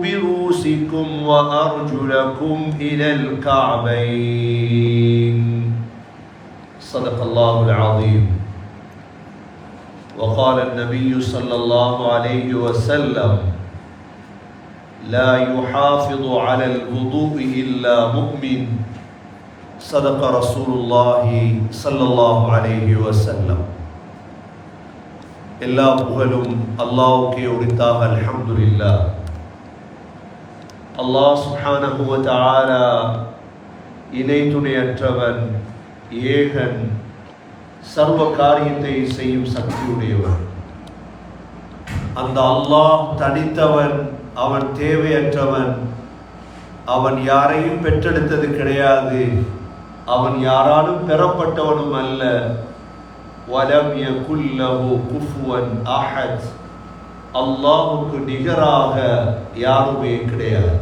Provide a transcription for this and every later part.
برؤوسكم وأرجلكم إلى الكعبين. صدق الله العظيم. وقال النبي صلى الله عليه وسلم: لا يحافظ على الوضوء إلا مؤمن. صدق رسول الله صلى الله عليه وسلم. எல்லா புகழும் அல்லாஹ்வுக்கே உரித்தாக. அல்ஹம்துலில்லாஹ். அல்லாஹ் சுப்ஹானஹு வ தஆலா இணை துணையற்றவன், ஏகன், சர்வ காரியத்தை செய்யும் சக்தியுடையவன். அந்த அல்லாஹ் தனித்தவன், அவன் தேவையற்றவன், அவன் யாரையும் பெற்றெடுத்தது கிடையாது, அவன் யாராலும் பெறப்பட்டவனும் அல்ல. வலம் யகுல் லஹு குஃபுவன் அஹத். அல்லாஹ்வுக்கு நிகராக யாருமே கிடையாது.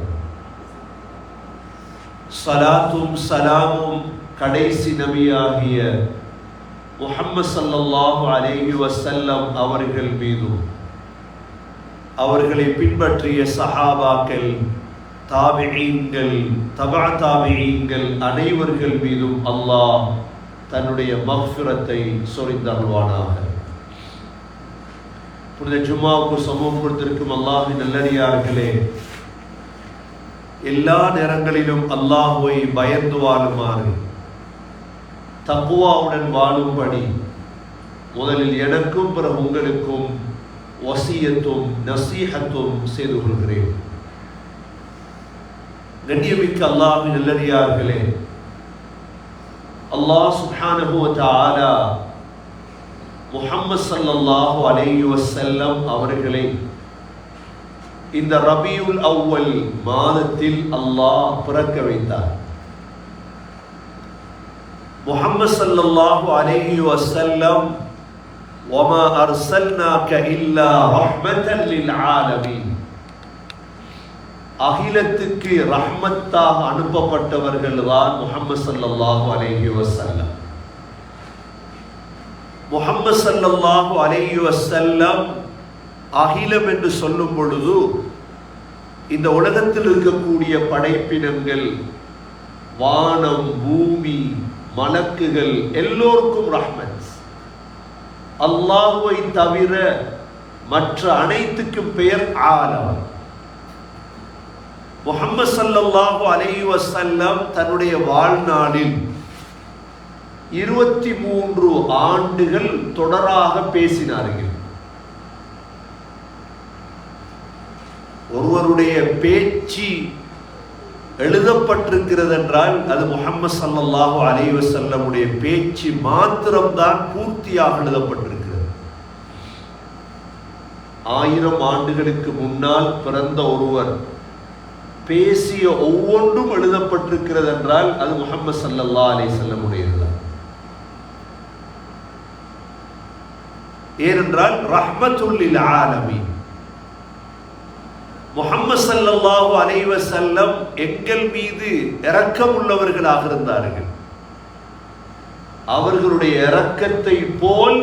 ஸலாத்தும் ஸலாமும் கடைசி நபியாகிய முஹம்மது ஸல்லல்லாஹு அலைஹி வஸல்லம் அவர்கள் மீதும், அவர்களை பின்பற்றிய சஹாபாக்கள், தாபிஈன்கள், தபா தாபிஈன்கள் அனைவர்கள் மீதும் அல்லாஹ் தன்னுடைய மக்ஃபிரத்தை சொரிந்தருள்வானாக. புனித ஜும்மாவுக்கு சமூகம் கொடுத்திருக்கும் அல்லாஹ்வின் நல்லடியார்களே, எல்லா நேரங்களிலும் அல்லாஹ்வை பயந்து வாழுமாறு, தக்வாவுடன் வாழும்படி முதலில் எனக்கும் பிறகு உங்களுக்கும் வசியத்தும் நசீஹத்தும் செய்து கொள்கிறேன். கண்ணியமிக்க அல்லாஹ்வின் நல்லடியார்களே, அல்லாஹ் சுப்ஹானஹு வ தஆலா முஹம்மது ஸல்லல்லாஹு அலைஹி வஸல்லம் அவர்களை இந்த ரபியுல் அவ்வல் மாதத்தில் அல்லாஹ் பிறக்க வைத்தார். முஹம்மது ஸல்லல்லாஹு அலைஹி வஸல்லம் வமா அர்ஸல்னாக இல்லா ரஹ்மத்தன் லில் ஆலமீன், அகிலத்துக்கு ரஹ்மத்தாக அனுப்பப்பட்டவர்கள் தான் முஹம்மது ஸல்லல்லாஹு அலைஹி வஸல்லம். முஹம்மது ஸல்லல்லாஹு அலைஹி வஸல்லம் அகிலம் என்று சொல்லும் பொழுது இந்த உலகத்தில் இருக்கக்கூடிய படைப்பினங்கள், வானம், பூமி, மலக்குகள் எல்லோருக்கும் ரஹ்மத். அல்லாஹ்வை தவிர மற்ற அனைத்துக்கும் பெயர் ஆலம். முஹம்மது ஸல்லல்லாஹு அலைஹி வஸல்லம் தன்னுடைய வாழ்நாளில் 23 ஆண்டுகள் தொடராக பேசினார்கள். ஒருவருடைய பேச்சு எழுதப்பட்டிருக்கிறது என்றால் அது முஹம்மது ஸல்லல்லாஹு அலைஹி வஸல்லமுடைய பேச்சு மாத்திரம்தான் பூர்த்தியாக எழுதப்பட்டிருக்கிறது. 1000 ஆண்டுகளுக்கு முன்னால் பிறந்த ஒருவர் பேசிய ஒவ்வொன்றும் எழுதப்பட்டிருக்கிறது என்றால் அது முஹம்மது ஸல்லல்லாஹு அலைஹி வஸல்லம் உடையதுதான். ஏனென்றால் ரஹ்மத்துல் லில் ஆலமீன். முஹம்மது ஸல்லல்லாஹு அலைஹி வஸல்லம் எங்கள் மீது இரக்கம் உள்ளவர்களாக இருந்தார்கள். அவர்களுடைய இரக்கத்தை போல்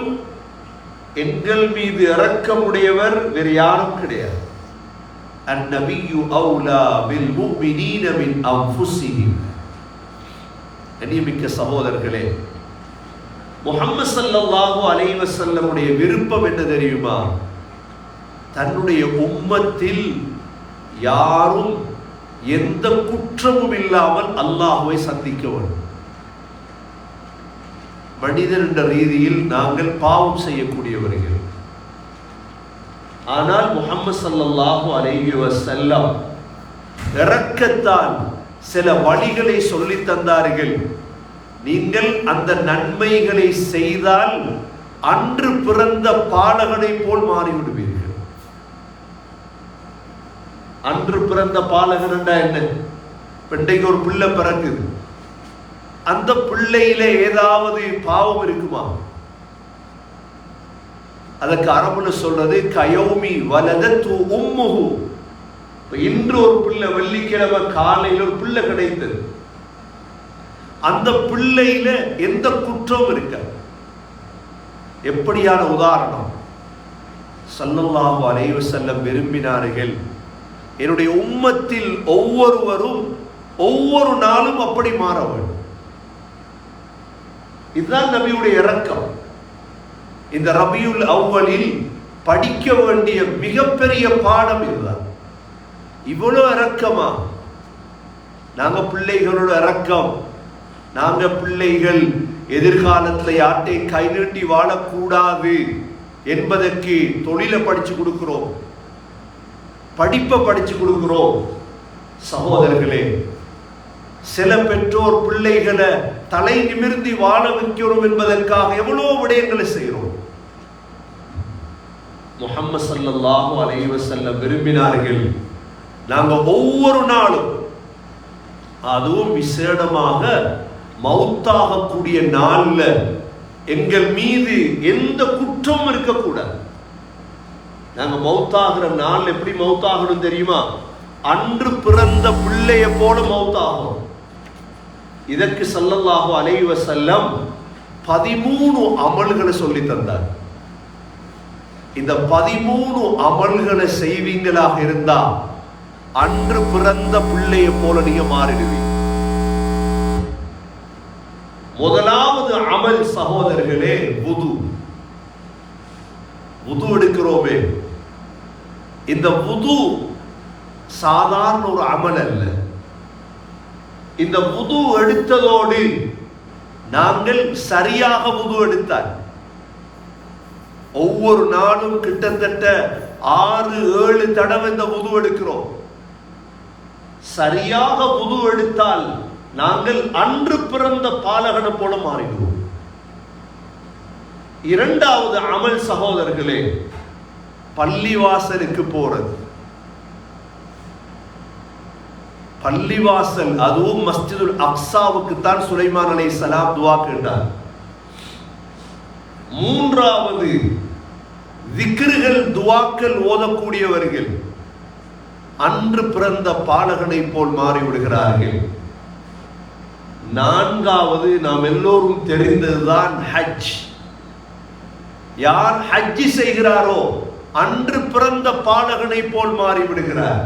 எங்கள் மீது இரக்கமுடையவர் வேறு யாரும் கிடையாது. அந்நபியு அவுலா பில் முஃமினீன மின் அன்ஃபுஸிஹிம். கண்ணியமிக்க சகோதரர்களே, முஹம்மது ஸல்லல்லாஹு அலைஹி வஸல்லமுடைய விருப்பம் என்ன தெரியுமா? தன்னுடைய உம்மத்தில் யாரும் எந்த குற்றமும் இல்லாமல் அல்லாஹ்வை சந்திக்க வேண்டும். மனிதன் என்ற ரீதியில் நாங்கள் பாவம் செய்யக்கூடியவர்கள். ஆனால் முஹம்மது ஸல்லல்லாஹு அலைஹி வஸல்லம் இரக்கத்தால் சில வழிகளை சொல்லி தந்தார்கள். நீங்கள் அந்த நன்மைகளை செய்தால் அன்று பிறந்த பாலகனை போல் மாறிவிடுவீர்கள். அன்று பிறந்த பாலகன் என்றா என்ன? இன்றைக்கு ஒரு பிள்ளை பிறக்குது, அந்த பிள்ளையில ஏதாவது பாவம் இருக்குமா? அதற்கு அரபுல சொல்றது கயௌமி வலதத்து உம்முஹு. இன்று ஒரு பிள்ளை, வெள்ளிக்கிழமை காலையில் ஒரு பிள்ளை கிடைத்தது, அந்த பிள்ளையில எந்த குற்றம் இருக்க? எப்படியான உதாரணம்? ஸல்லல்லாஹு அலைஹி வஸல்லம் விரும்பினார்கள், என்னுடைய உம்மத்தில் ஒவ்வொருவரும் ஒவ்வொரு நாளும் அப்படி மாற வேண்டும். இதுதான் நபியுடைய இரக்கம். இந்த ரபியுல் அவ்வலில் படிக்க வேண்டிய மிகப்பெரிய பாடம் இதுதான். இவ்வளவு இரக்கமா? நாங்க பிள்ளைகளோட இரக்கம், நாங்க பிள்ளைகள் எதிர்காலத்தில் யார்ட்டை கை நீட்டி வாழக்கூடாது என்பதற்கு தொழிலை படிச்சு கொடுக்கிறோம், படிப்பை படிச்சு கொடுக்கிறோம். சகோதரர்களே, சில பெற்றோர் பிள்ளைகளை தலை நிமிர்ந்து வாழ வைக்கணும் என்பதற்காக எவ்வளவு விடயங்களை செய்கிறோம். முஹம்மது ஸல்லல்லாஹு அலைஹி வஸல்லம் விரும்பினார்கள், நாங்க ஒவ்வொரு நாளும், அதுவும் விசேடமாக மௌத்தாகக்கூடிய நாள்ல எங்கள் மீது எந்த குற்றமும் இருக்கக்கூடாது. நாங்க மௌத்தாகிற நாள் எப்படி மௌத்தாகணும் தெரியுமா? அன்று பிறந்த பிள்ளைய போல மௌத்தாகும். இதற்கு ஸல்லல்லாஹு அலைஹி வஸல்லம் 13 அமல்களை சொல்லி தந்தார். இந்த 13 அமல்களை செய்வீங்களாக இருந்தா அன்று பிறந்த பிள்ளைய போல நீங்க மாறிடுவீங்க. முதலாவது அமல் சகோதரர்களே, வுது. வுது எடுக்கிறோமே, இந்த வுது சாதாரண ஒரு அமல் அல்ல. இந்த வுது எடுத்ததோடு நாங்கள் சரியாக வுது எடுத்தால், ஒவ்வொரு நாளும் கிட்டத்தட்ட 6-7 தடவை இந்த வுது எடுக்கிறோம். சரியாக வுது எடுத்தால் நாங்கள் அன்று பிறந்த பாலகனை போல மாறிடுவோம். இரண்டாவது அமல் சகோதரர்களே, பள்ளிவாசலுக்கு போறது. பள்ளிவாசல், அதுவும் மஸ்ஜிதுல் அக்ஸாவுக்கு தான் சுலைமான் அலைஹிஸ்ஸலாம் துஆ கேட்டார். மூன்றாவது திக்ருகள், துஆக்கள் ஓதக்கூடியவர்கள் அன்று பிறந்த பாலகனை போல் மாறிவிடுகிறார்கள். நான்காவது நாம் எல்லோரும் தெரிந்ததுதான் ஹஜ். யார் ஹஜ் செய்கிறாரோ அன்று பிறந்த பாலகனை போல் மாறிவிடுகிறார்.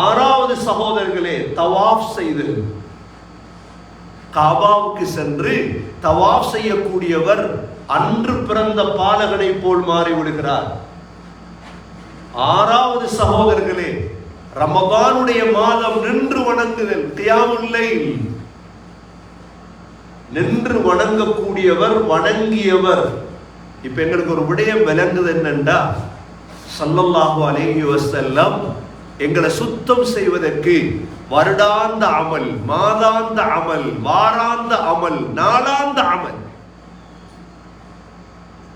ஆறாவது சகோதரர்களே, தவாஃப் செய்தல். காபாவுக்கு சென்று தவாஃப் செய்யக்கூடியவர் அன்று பிறந்த பாலகனை போல் மாறிவிடுகிறார். ஆறாவது சகோதரர்களே, ரமதானுடைய மாதம் நின்று வணங்குதல், கியாமுல் லைல். நின்று வணங்கக்கூடியவர், வணங்கியவர். இப்ப எங்களுக்கு ஒரு விடயம் விளங்குது என்னண்டா, ஸல்லல்லாஹு அலைஹி வஸல்லம் எங்களை சுத்தம் செய்வதற்கு வருடாந்த அமல், மாதாந்த அமல், வாராந்த அமல், நாளாந்த அமல்.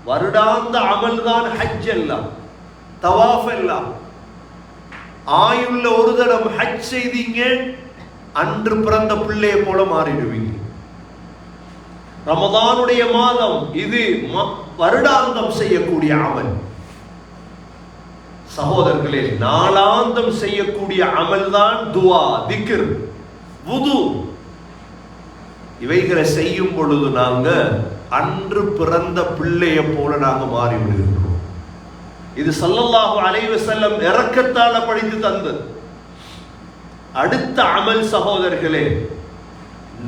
வருடாந்த அமல் தான் ஹஜ் எல்லாம், தவாஃப் எல்லாம். ஆயுள்ள ஒரு தரம் ஹஜ் செய்தீங்க, அன்று பிறந்த பிள்ளைய போல மாறிடுவீங்க. ரமதானுடைய மாதம் இது வருடாந்தம் செய்யக்கூடிய அமல். சகோதரர்களே, நாளாந்தம் செய்யக்கூடிய அமல் தான் துஆ, திக்ர், வுது. இவைகளை செய்யும் பொழுது நாங்க அன்று பிறந்த பிள்ளைய போல நாங்க மாறிவிடுகின்றோம். இது ஸல்லல்லாஹு அலைஹி வஸல்லம் இரக்கத்தால படித்து தந்தது. அடுத்த அமல் சகோதரர்களே,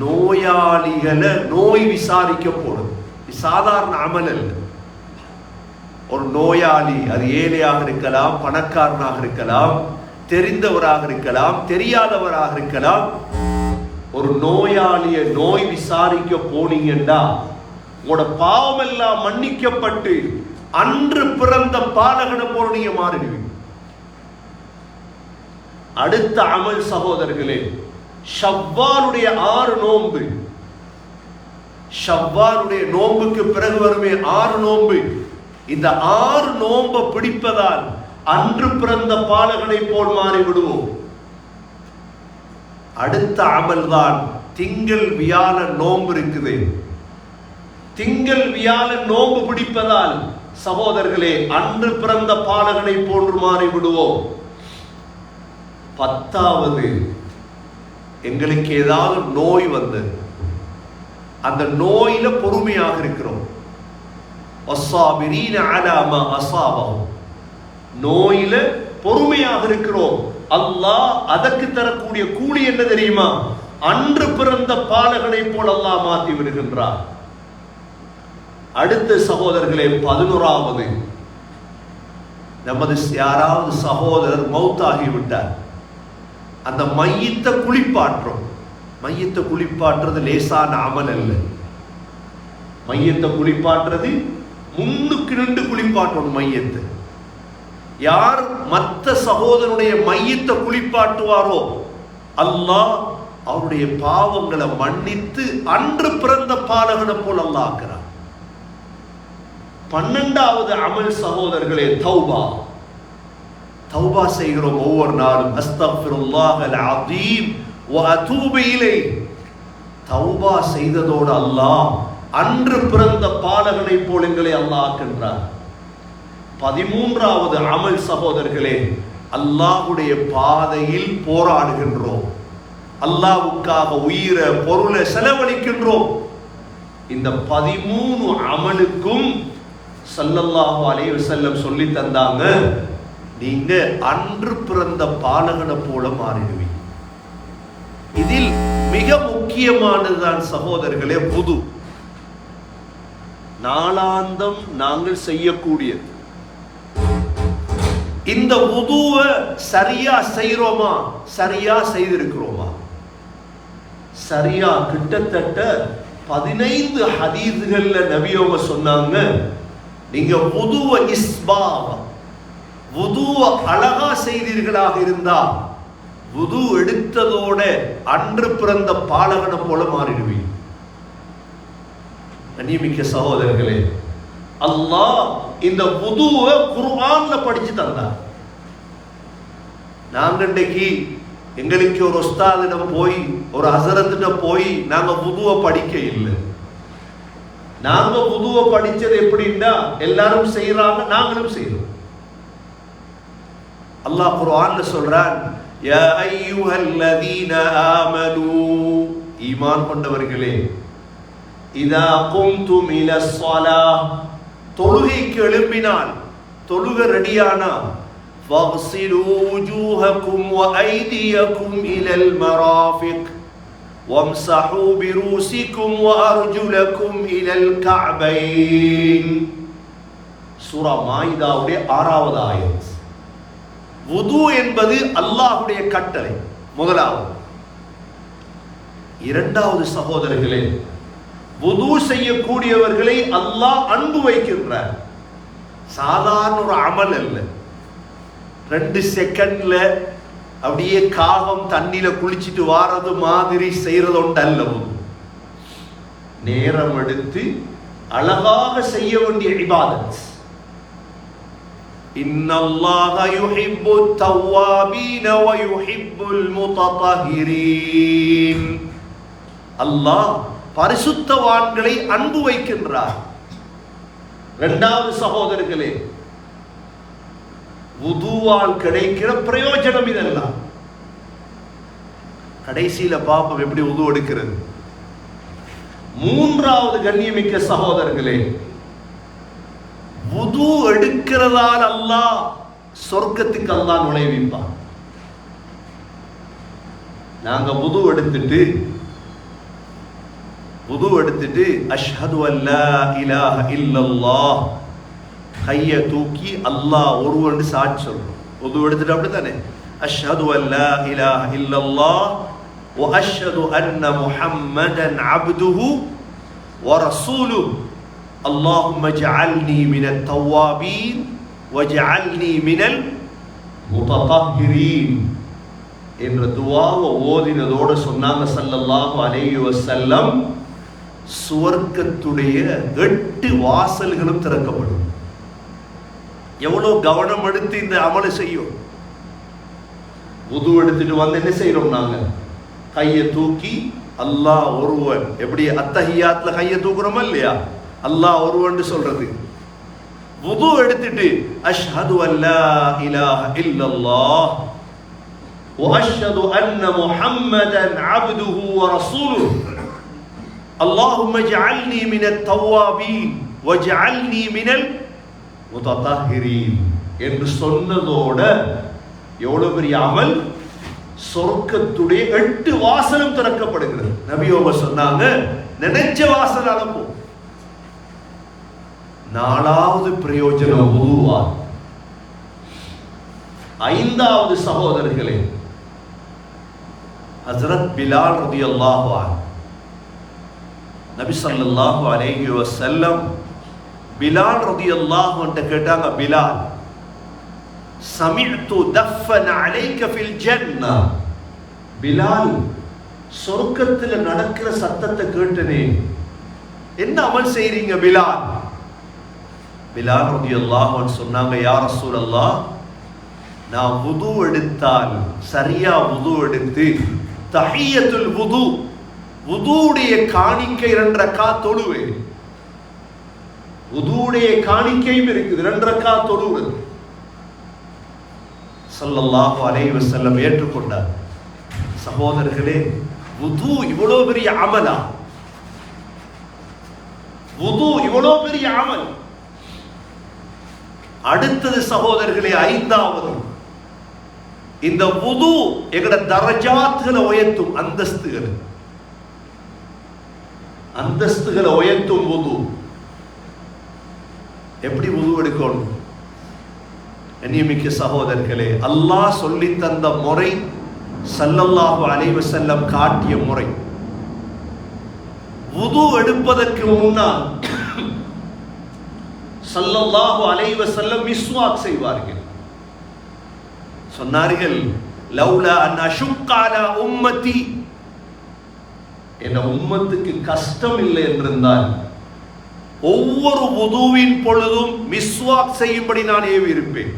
நோயாளிகளை நோய் விசாரிக்க போறது. சாதாரண அமல் அல்ல. ஒரு நோயாளி, அது ஏழையாக இருக்கலாம், பணக்காரனாக இருக்கலாம், தெரிந்தவராக இருக்கலாம், தெரியாதவராக இருக்கலாம். ஒரு நோயாளிய நோய் விசாரிக்க போனீங்கன்னா உங்களோட பாவம் எல்லாம் மன்னிக்கப்பட்டு அன்று பிறந்த பாலகனை போல நீங்க மாறிடுவீங்க. அடுத்த அமல் சகோதரர்களே, ஷவ்வாலுடைய 6 நோன்பு. ஷவ்வாலுடைய நோன்புக்கு பிறகு வருமே 6 நோன்பு. இந்த 6 நோன்பை பிடிப்பதால் அன்று பிறந்த பாலகனை போல் மாறி விடுவோம். அடுத்த அமல் தான் திங்கள் வியாழன் நோன்பு இருக்குது. திங்கள் வியாழன் நோன்பு பிடிப்பதால் சகோதரர்களே அன்று பிறந்த பாலகனை போன்று மாறி விடுவோம். 10வது, எங்களுக்கு ஏதாவது நோய் வந்து அந்த நோயில பொறுமையாக இருக்கிறோம். வஸ்ஸாபிரீன அலா மா அஸாபஹும். நோயில பொறுமையாக இருக்கிறோம். அல்லாஹ் அதற்கு தரக்கூடிய கூலி என்ன தெரியுமா? அன்று பிறந்த பாலகனை போல் அல்லாஹ் மாற்றி விடுகின்றார். அடுத்த சகோதரர்களே, 11வது, நமது யாராவது சகோதரர் மௌத்தாகிவிட்டார், அந்த மையத்தை குளிப்பாற்றும். மையத்தை குளிப்பாற்றுறது லேசான அமல் அல்ல. மையத்தை குளிப்பாற்றுறது முன்னுக்கு நின்று குளிப்பாற்றணும். மையத்தை யார் மற்ற சகோதரனுடைய மையத்தை குளிப்பாட்டுவாரோ அல்லாஹ் அவருடைய பாவங்களை மன்னித்து அன்று பிறந்த பாலகனை போல் அல்லாஹ் ஆக்குறார். 12வது அமல் சகோதரர்களே, தௌபா. தௌபா செய்கிறோம் ஒவ்வொரு நாளும். அஸ்தக்ஃபிருல்லாஹல் அஸீம் வ அதூபு இலைஹ். தௌபா செய்ததோடு அல்லாஹ் அன்று பிறந்த பாலகனை போல் எங்களை அல்லாஹ் ஆக்கின்றார். 13வது அமல் சகோதரர்களே, அல்லாஹ்வுடைய பாதையில் போராடுகின்றோம். அல்லாஹ்வுக்காக உயிரை பொருளை செலவழிக்கின்றோம். இந்த 13 அமலுக்கும் ஸல்லல்லாஹு அலைஹி வஸல்லம் சொல்லி தந்தாங்க, நீங்க அன்று பிறந்த பாலகனை போல மாறிடுவீங்க. இதில் மிக முக்கியமானதுதான் சகோதரர்களே வுது. நாளாந்தம் நாங்கள் செய்யக்கூடியது. இந்த வுதுவை சரியா செய்றோமா? சரியா செய்திருக்கிறோமா? சரியா கிட்டத்தட்ட 15 ஹதீஸ்கள்ல நபி அவங்க சொன்னாங்க, நீங்க வுதுவை இஸ்பாக, வுதுவை அழகா செய்தீர்களாக இருந்தா வுது எடுத்ததோட அன்று பிறந்த பாலகனை போல மாறிடுவீங்க. கண்ணியமிக்க சகோதரர்களே, அல்லாஹ் இந்த வுதுவை குர்ஆன்ல படிச்சு தந்தார். நாங்க இன்றைக்கு எங்களுக்கு ஒரு உஸ்தாதிடம் போய் ஒரு ஹஸரத்திட்ட போய் நாங்க வுதுவை படிக்க இல்லை. நாங்க வுதுவை படிச்சது எப்படின்னா எல்லாரும் செய்யறாங்க, நாங்களும் செய்யறோம். அல்லாஹ் குர்ஆன்ல சொல்றான், யா அய்யுஹல்லதீன ஆமனூ, ஈமான் கொண்டவர்களே, இதா கும்தும் இலஸ் ஸலாஹ், தொழுகைக்கு எழும்பினால், தொழுக ரெடியானா, ஃபக்ஸிலூ வஜூஹக்கும் வ ஐதியக்கும் இலல் மராஃபிக் வம்ஸஹூ பிரூஸிக்கும் வ அர்ஜுலக்கும் இலல் கஅபைன். சூரா மாயிதாவுடைய 6வது ஆயத். வுது என்பது அல்லாஹ்வுடைய கட்டளை முதலாவது. 2வது சகோதரர்களே, வுது செய்யக்கூடியவர்களை அல்லாஹ் அன்பு வைக்கின்றார். சாதாரண ஒரு அமல் அல்ல. 2 செகண்ட்ல அப்படியே காகம் தண்ணியில குளிச்சுட்டு வாரது மாதிரி செய்யறது ஒன்று அல்ல. நேரம் எடுத்து அழகாக செய்ய வேண்டிய இபாதத். இன்னல்லாஹ யுஹிப்பு தவ்வாபீன வ யுஹிப்புல் முத்தஹிரீன். அல்லாஹ் பரிசுத்தவான்களை அன்பு வைக்கின்றார். 2வது சகோதரர்களே, வுதுவால் கிடைக்கிற பிரயோஜனம் இதெல்லாம். கடைசியில பாப்போம் எப்படி வுது எடுக்கிறது. 3வது கண்ணியமிக்க சகோதரர்களே, வுது எடுக்கிறதால் அல்லாஹ் சொர்க்கத்துக்கு அல்லாஹ் நுழைவிப்பான். நாங்க வுது எடுத்துட்டு அஷ்ஹது அல்லா இலாஹ இல்லல்லாஹ், கையை தூக்கி அல்லாஹ் ஒருவன் சாட்சி சொல்றோம். வுது எடுத்துட்டு அப்படித்தானே, அஷ்ஹது அல்லா இலாஹ இல்லல்லாஹ் வ அஷ்ஹது அன்ன முஹம்மதன் அப்துஹு வ ரசூலுஹு அல்லாஹும்ம ஜஅல்னி மினத் தவ்வாபீன் வஜஅல்னி மினல் முத்தஹிரீன் என்ற துஆவை ஓதினதோடு சொன்னாங்க ஸல்லல்லாஹு அலைஹி வஸல்லம், சுவர்க்கத்துடைய 8 வாசல்களும் திறக்கப்படும். எவ்வளவு கவனம் எடுத்து இந்த அமலை செய்யும். வுது எடுத்துட்டு வந்து என்ன செய்யறோம்? நாங்க கையை தூக்கி அல்லாஹ் ஒருவன், எப்படி அத்தஹியாத்ல கையை தூக்குறோமா இல்லையா, அல்லாஹ் ஒருவன் சொல்றது. வுது எடுத்துட்டு அஷ்ஹது அல்லா இலாஹ இல்லல்லாஹ் வ அஷ்ஹது அன்ன முஹம்மதன் அப்துஹு வ ரசூலுஹு அல்லாஹும்ம ஜஅல்னி மினத் தவ்வாபீன் வஜஅல்னி மினல் முத்தஹிரீன் என்று சொன்னதோட எவ்வளவு பெரிய அமல்! சொர்க்கத்துடைய 8 வாசலும் திறக்கப்படுகிறது. நபி அவங்க சொன்னாங்க, நினைச்ச வாசல் அனுப்பும். 4வது பிரயோஜனம் உருவா. 5வது சகோதரர்களே, ஹஜ்ரத் பிலால் ரலியல்லாஹு அன்ஹு, நபி ஸல்லல்லாஹு அலைஹி வஸல்லம் பிலால் ரலியல்லாஹு அன்ஹு கேட்டாங்க, பிலால், சமிஅத்து தஃபன் அலைக ஃபில் ஜன்னah, பிலால், சொர்க்கத்துல நடக்கிற சத்தத்தை கேட்டனே, என்ன அமல் செய்றீங்க பிலால்? பிலால் ரலியல்லாஹு அன்ஹு சொன்னாங்க, யா ரசூலல்லாஹ், நான் வுது எடுத்தால், சரியா வுது எடுத்து தஹியத்துல் வுது, வுதுவுடைய காணிக்கை 2 ரக்காத் தொழுவேன். வுதுவுடைய காணிக்கையும் இருக்குது, 2 ரக்காத் தொழுவது. ஸல்லல்லாஹு அலைஹி வஸல்லம் ஏற்றுக்கொண்டார். சகோதரர்களே, வுது இவ்வளவு பெரிய அமலா? வுது இவ்வளவு பெரிய அமல். அடுத்தது சகோதரர்களே, 5வது, இந்த வுது எங்கட தரஜாத்துகளை உயர்த்தும், அந்தஸ்துகளை உயர்த்தும் வுது. எப்படி வுது எடுக்கணும்? கண்ணியமிக்க சகோதரர்களே, அல்லாஹ் சொல்லி தந்த முறை, ஸல்லல்லாஹு அலைஹி வஸல்லம் காட்டிய முறை. வுது எடுப்பதற்கு முன்னால் ஸல்லல்லாஹு அலைஹி வஸல்லம் மிஸ்வாக் செய்வார்கள். சொன்னார்கள், லௌலா அன் அஷுக்க அலா உம்மதி, என் உம்மத்துக்கு கஷ்டம் இல்லை என்றிருந்தால் ஒவ்வொரு வுதுவின் பொழுதும் மிஸ்வாக் செய்யும்படி நான் ஏவி இருப்பேன்.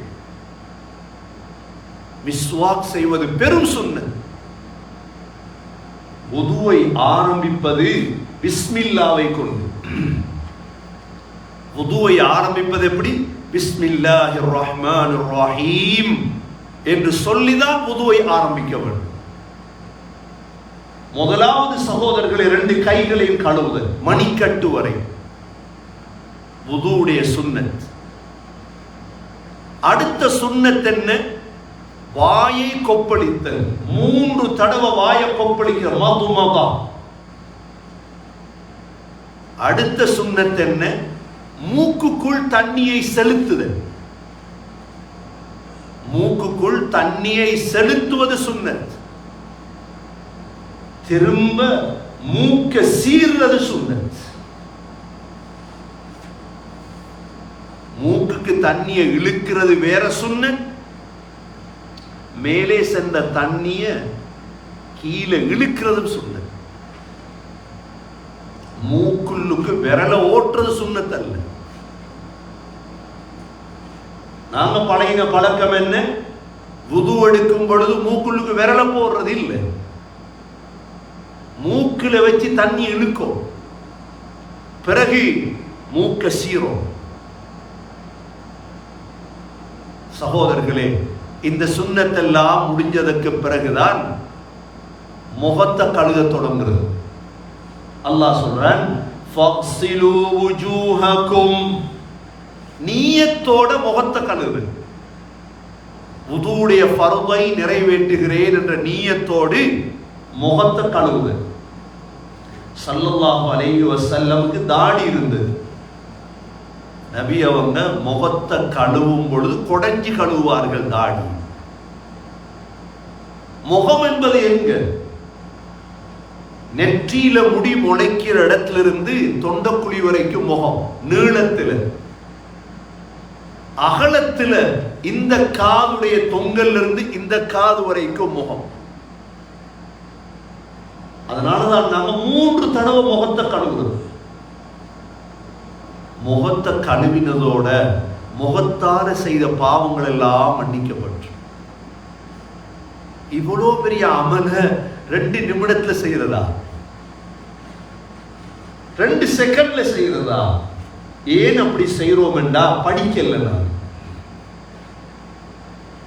மிஸ்வாக் செய்வது பெரும் சுன்னத். வுதுவை ஆரம்பிப்பது பிஸ்மில்லாவை கொண்டு. வுதுவை ஆரம்பிப்பது எப்படி? பிஸ்மில்லாஹிர் ரஹ்மானிர் ரஹீம் என்று சொல்லிதான் வுதுவை ஆரம்பிக்க வேண்டும். முதலாவது சகோதரர்களை 2 கைகளையும் கழுவுதல், மணிக்கட்டு வரை, வுதுவுடைய சுன்னத். அடுத்த சுன்னத் என்ன? வாயை கொப்பளித்தல். 3 தடவை வாயை கொப்பளிக்கிற மதுமதா. அடுத்த சுன்னத் என்ன? மூக்குக்குள் தண்ணியை செலுத்துதல். மூக்குக்குள் தண்ணியை செலுத்துவது சுன்னத். திரும்ப மூக்க சீர்றது சுன்னத். மூக்குக்கு தண்ணியை இழுக்கிறது வேற சுன்னத். மேலே சென்ற தண்ணிய கீழே இழுக்கிறது சுன்னத். மூக்குள்ளுக்கு விரல ஓட்டுறது சுன்னத் அல்ல. நாங்க பழகின பழக்கம் என்ன? வுது எடுக்கும் பொழுது மூக்குள்ளுக்கு விரல போடுறது இல்லை, மூக்குல வச்சு தண்ணி இழுக்கும், பிறகு மூக்க சீரும். சகோதரர்களே, இந்த சுன்னத்தெல்லாம் முடிஞ்சதற்கு பிறகுதான் முகத்தை கழுத தொடங்குறது. அல்லாஹ் சொல்றான், ஃபக்ஸிலு வுஜூஹக்கும், நியத்தோட முகத்தை கழுவு. வுதுவுடைய ஃபர்தை நிறைவேற்றுகிறேன் என்ற நியத்தோடு முகத்தை கழுவுது. ஸல்லல்லாஹு அலைஹி வஸல்லமுக்கு தாடி இருந்தது. நபி அவங்க முகத்தை கழுவும் பொழுது கொடைஞ்சி கழுவுவார்கள் தாடி. முகம் என்பது எங்க? நெற்றியில முடி முளைக்கிற இடத்திலிருந்து தொண்டக்குழி வரைக்கும் முகம், நீளத்தில். அகலத்தில் இந்த காதுடைய தொங்கல்ல இருந்து இந்த காது வரைக்கும் முகம். அதனாலதான் நாங்க 3 தடவை முகத்தை கழுவுறோம். முகத்தை கழுவினதோட முகத்தால செய்த பாவங்கள் எல்லாம் மன்னிக்கப்பட்டு. இவ்வளோ பெரிய அமல 2 நிமிடத்துல செய்யறதா? 2 செகண்ட்ல செய்யறதா? ஏன் அப்படி செய்யறோம் என்றா, படிக்கல.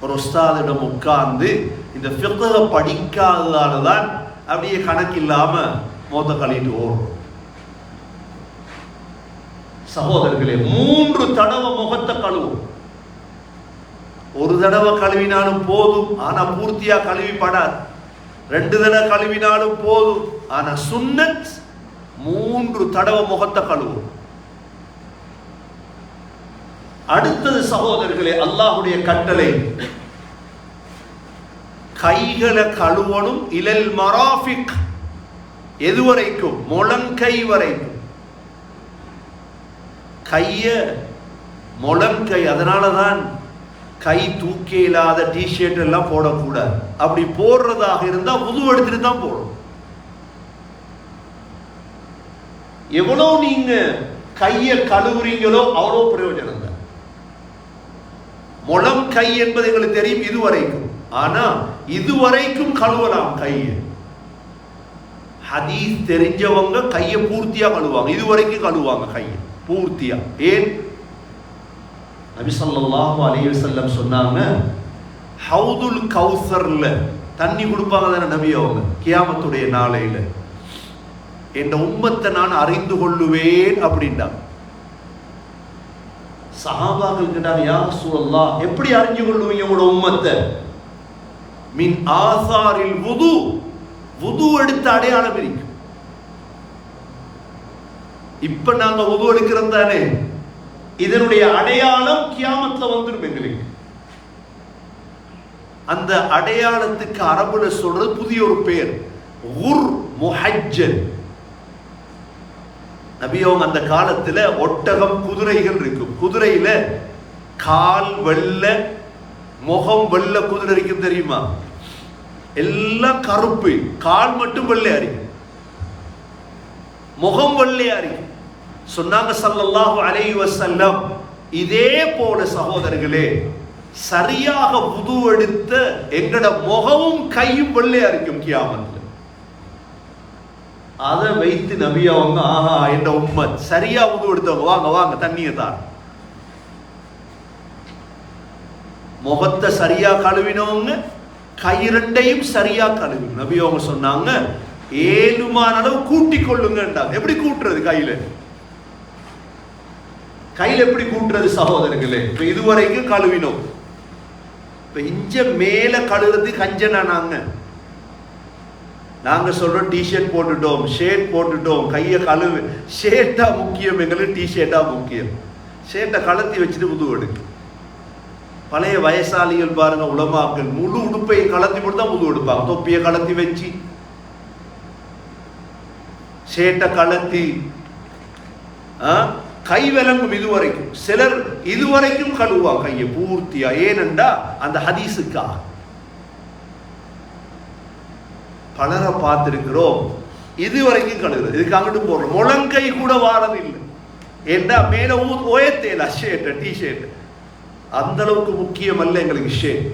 ஒரு உஸ்தாதிடம் உட்கார்ந்து இந்த ஃபிக்ஹ படிக்காததாலதான் அப்படியே கணக்கு இல்லாம மோத கழிட்டு ஓடும். சகோதரர்களே, 3 தடவை முகத்தை கழுவும். ஒரு தடவை கழுவினாலும் போதும், ஆனா பூர்த்தியா கழுவிப்படாது. 2 தடவை கழுவினாலும் போதும், ஆனா சுன்னத் 3 தடவை முகத்தை கழுவும். அடுத்தது சகோதரர்களே, அல்லாஹ்வுடைய கட்டளை கைகளை கழுவணும். இலல் மராஃபிக், எதுவரைக்கும்? முழங்கை வரைக்கும். கைய முழங்கை. அதனாலதான் கை தூக்கி இல்லாத டிஷர்ட் எல்லாம் போடக்கூடாது. அப்படி போடுறதாக இருந்தா உது எடுத்துட்டு தான் போடும். எவ்வளவு நீங்க கைய கழுவுறீங்களோ அவ்வளோ பிரயோஜனம் தான். முழம் கை என்பது எங்களுக்கு தெரியும் இதுவரைக்கும். ஆனா இதுவரைக்கும் கழுவலாம் கையை. ஹதீஸ் தெரிஞ்சவங்க கையை பூர்த்தியா கழுவாங்க, இதுவரைக்கும் கழுவாங்க கையை பூர்த்தியா. ஏன்? நபி ஸல்லல்லாஹு அலைஹி வஸல்லம் சொன்னாங்க, ஹவுதுல் கௌசர்ல தண்ணி கொடுப்பாங்க தானே நபி அவங்க கியாமத்துடைய நாளையில. என் உம்மத்தை நான் அறிந்து கொள்ளுவேன் அப்படின்றாங்க. சஹாபாக்கள் கேட்டாங்க, யா ரசூலல்லாஹ், எப்படி அறிஞ்சு கொள்ளுவீங்க உங்களோட உம்மத்தை? மின் ஆசாரில் வுது, வுது எடுத்த அடையாளம் இருக்கு. இப்ப நாங்க வுது எடுக்கிறோம் தானே, இதனுடைய அடையாளம் கியாமத்துல வந்துடும் எங்களுக்கு. அந்த அடையாளத்துக்கு அரபுல சொல்றது புதிய ஒரு பெயர், குர் முஹஜ்ஜல். நபியவங்க அந்த காலத்துல ஒட்டகம் குதிரைகள் இருக்கும். குதிரையில கால் வெள்ள முகம் வெள்ள குதிரை இருக்கும் தெரியுமா? எல்லாம் கருப்பு, கால் மட்டும் வெள்ளையா இருக்கு, முகம் வெள்ளையா இருக்கு. சொன்னாங்க ஸல்லல்லாஹு அலைஹி வஸல்லம், இதே போல சகோதரர்களே சரியாக வுது எடுத்த எங்கட முகமும் கையும் வெள்ளையா இருக்கும் கியாமத்துல. அதை வைத்து நபி அவங்க, ஆஹா என்ற உம்மத் சரியா வுது எடுத்தவங்க, வாங்க வாங்க தண்ணியை தான். முகத்தை சரியா கழுவினவங்க கை ரெண்டையும் சரியா கழுவி. நபி அவங்க சொன்னாங்க, 7 அளவு கூட்டி கொள்ளுங்கன்றாங்க. எப்படி கூட்டுறது? கையில கையில எப்படி கூட்டுறது சகோதரர்களே? இப்ப இதுவரைக்கும் கழுவினோம், இப்ப இஞ்ச மேல கழுவுறது கஞ்சனா. நாங்க சொல்றோம் டிஷர்ட் போட்டுட்டோம், ஷர்ட் போட்டுட்டோம், கையை கழுவு. ஷர்ட்டா முக்கியம் எங்களுக்கு, டிஷர்ட்டா முக்கியம். ஷர்ட்டை கலத்தி வச்சுட்டு புது எடுக்கு. பழைய வயசாளிகள் பாருங்க, உலமாக்கள் முழு உடுப்பை கலத்தி போட்டு தான் புது எடுப்பாங்க. தொப்பியை கலத்தி வச்சு ஷர்ட்டை கலத்தி கை விளங்கும் இதுவரைக்கும். சிலர் இதுவரைக்கும் கழுவாங்க கையை பூர்த்தியா. ஏனென்றா அந்த ஹதீஸுக்காக. பலரை பார்த்திருக்கிறோம் இதுவரைக்கும் கழுவுறது, இதுக்கு அங்கிட்டு போடுறோம். முழங்கை கூட வாரது இல்லை. ஏண்டா மேல ஓயத்தேல ஷர்ட் டிஷர்ட் அந்த அளவுக்கு முக்கியம் அல்ல எங்களுக்கு ஷர்ட்.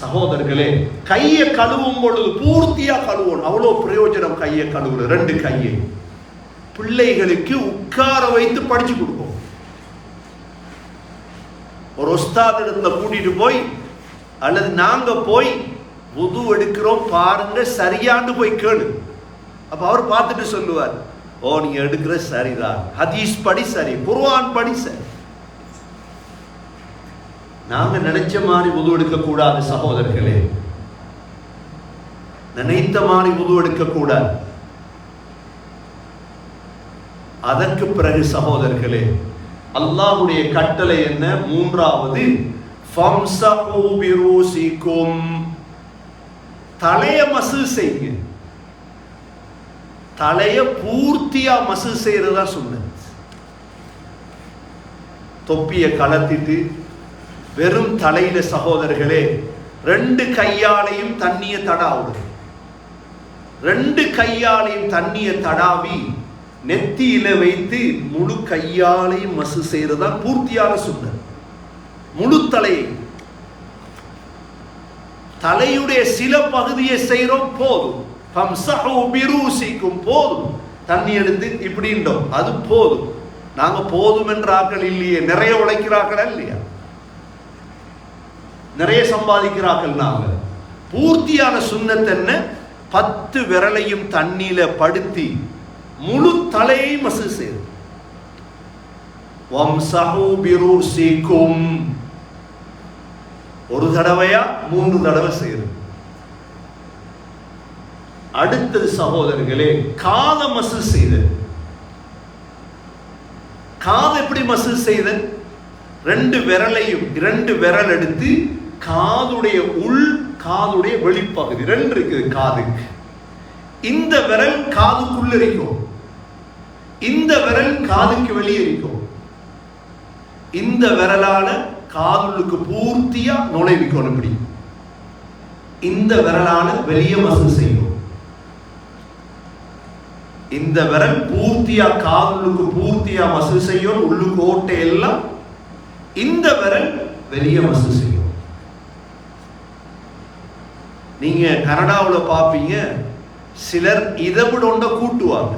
சகோதரர்களே, கையை கழுவும் பொழுது பூர்த்தியா கழுவணும். அவ்வளவு பிரயோஜனம் கையை கழுவுறது. 2 கையை பிள்ளைகளுக்கு உட்கார வைத்து படிச்சு கொடுப்போம். ஒரு உஸ்தாத் இடத்துல கூட்டிட்டு போய் அல்லது நாங்க போய் வுது எடுக்கிறோம் பாருங்க சரியாண்டு போய் கேளு. அப்ப அவர் பார்த்துட்டு சொல்லுவார், ஓ நீங்க எடுக்கிற சரிதான், ஹதீஸ் படி சரி, குர்ஆன் படி சரி. நாங்க நினைச்ச மாதிரி வுது எடுக்க கூடாது சகோதரர்களே, நினைத்த மாதிரி வுது எடுக்க கூடாது. அதற்கு பிறகு சகோதரர்களே, அல்லாஹ்வுடைய கட்டளை என்ன? 3வது, ஃபம்ஸஹு பிரூஸிகும், தலைய மசு செய்யுங்க. தலைய பூர்த்தியா மசு செய்யறதா சுன்னத். தொப்பிய கலத்திட்டு வெறும் தலையில சகோதரர்களே 2 கையாலையும் தண்ணிய தடாவுது. 2 கையாலையும் தண்ணிய தடாவி நெத்தியில வைத்து முழு கையாலையும் மசு செய்யறதா பூர்த்தியான சுன்னத். முழு தலையை, தலையுடைய சில பகுதியை செய்யறோம் போதும். ஃபம்ஸஹு பிரூஸிகும் போதும். தண்ணி எடுத்து இப்படின்றோம், அது போதும். நாங்க போதும் என்ற ஆக்கள் இல்லையே, நிறைய உழைக்கிறார்கள் இல்லையா, நிறைய சம்பாதிக்கிறார்கள். நாங்க பூர்த்தியான சுன்னத் என்ன? 10 விரலையும் தண்ணியில படுத்தி முழு தலையை மசு செய்து. வம்ஸஹு பிரூஸிகும், ஒரு தடவையா 3 தடவை செய்யறது. அடுத்தது சகோதரர்களே, காதை மசில் செய்தல். காதை எப்படி மசில் செய்தல்? 2 விரல் எடுத்து காதுடைய உள், காதுடைய வெளிப்பகுதி 2 இருக்குது காதுக்கு. இந்த விரல் காதுக்குள்ள இருக்கும், இந்த விரல் காதுக்கு வெளியே இருக்கும். இந்த விரலால காதுக்கு பூர்த்தியா நுழைவிக்கணும். இப்படி இந்த விரலால வெளியே மசில் செய்யும். இந்த விரல் பூர்த்தியா காதுக்கு பூர்த்தியா மசில் செய்யும். உள்ளுக்கு ஓட்டை எல்லாம் இந்த விரல் வெளியே மசில் செய்யும். நீங்க கனடாவில் பார்ப்பீங்க, சிலர் இதை விட ஒன்றை கூட்டுவாங்க.